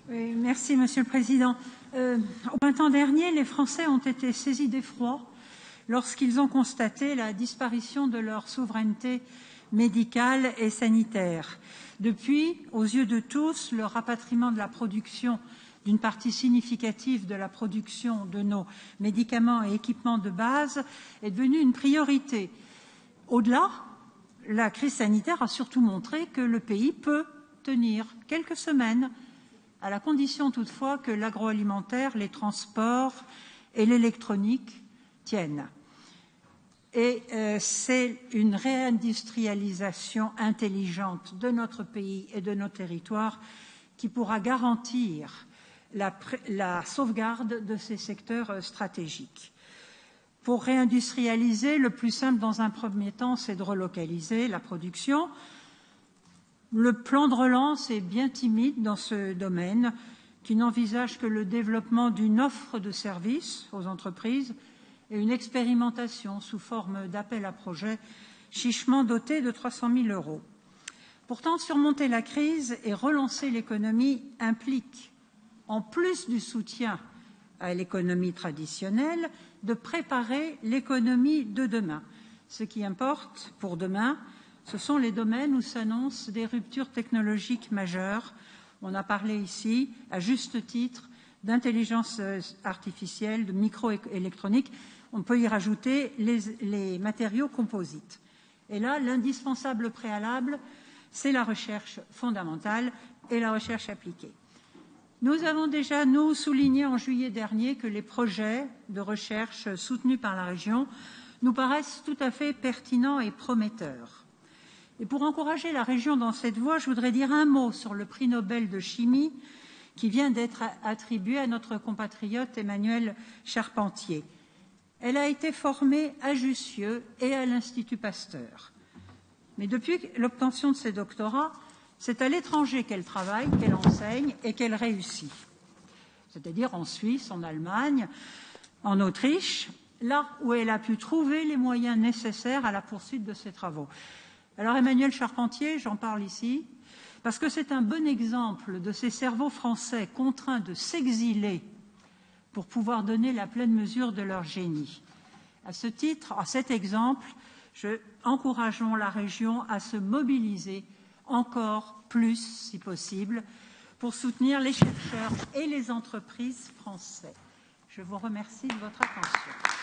Oui, merci, Monsieur le Président. Au printemps dernier, les Français ont été saisis d'effroi lorsqu'ils ont constaté la disparition de leur souveraineté médicale et sanitaire. Depuis, aux yeux de tous, le rapatriement de la production d'une partie significative de la production de nos médicaments et équipements de base est devenu une priorité. Au-delà, la crise sanitaire a surtout montré que le pays peut tenir quelques semaines, à la condition toutefois que l'agroalimentaire, les transports et l'électronique tiennent. Et c'est une réindustrialisation intelligente de notre pays et de nos territoires qui pourra garantir la sauvegarde de ces secteurs stratégiques. Pour réindustrialiser, le plus simple dans un premier temps, c'est de relocaliser la production. Le plan de relance est bien timide dans ce domaine, qui n'envisage que le développement d'une offre de services aux entreprises et une expérimentation sous forme d'appel à projets chichement doté de 300 000 €. Pourtant, surmonter la crise et relancer l'économie implique, en plus du soutien à l'économie traditionnelle, de préparer l'économie de demain. Ce qui importe pour demain, ce sont les domaines où s'annoncent des ruptures technologiques majeures. On a parlé ici, à juste titre, d'intelligence artificielle, de microélectronique. On peut y rajouter les matériaux composites. Et là, l'indispensable préalable, c'est la recherche fondamentale et la recherche appliquée. Nous avons déjà, souligné en juillet dernier que les projets de recherche soutenus par la région nous paraissent tout à fait pertinents et prometteurs. Et pour encourager la région dans cette voie, je voudrais dire un mot sur le prix Nobel de chimie qui vient d'être attribué à notre compatriote Emmanuel Charpentier. Elle a été formée à Jussieu et à l'Institut Pasteur. Mais depuis l'obtention de ses doctorats, c'est à l'étranger qu'elle travaille, qu'elle enseigne et qu'elle réussit. C'est-à-dire en Suisse, en Allemagne, en Autriche, là où elle a pu trouver les moyens nécessaires à la poursuite de ses travaux. Alors Emmanuel Charpentier, j'en parle ici, parce que c'est un bon exemple de ces cerveaux français contraints de s'exiler pour pouvoir donner la pleine mesure de leur génie. À ce titre, à cet exemple, encourageons la région à se mobiliser encore plus, si possible, pour soutenir les chercheurs et les entreprises français. Je vous remercie de votre attention.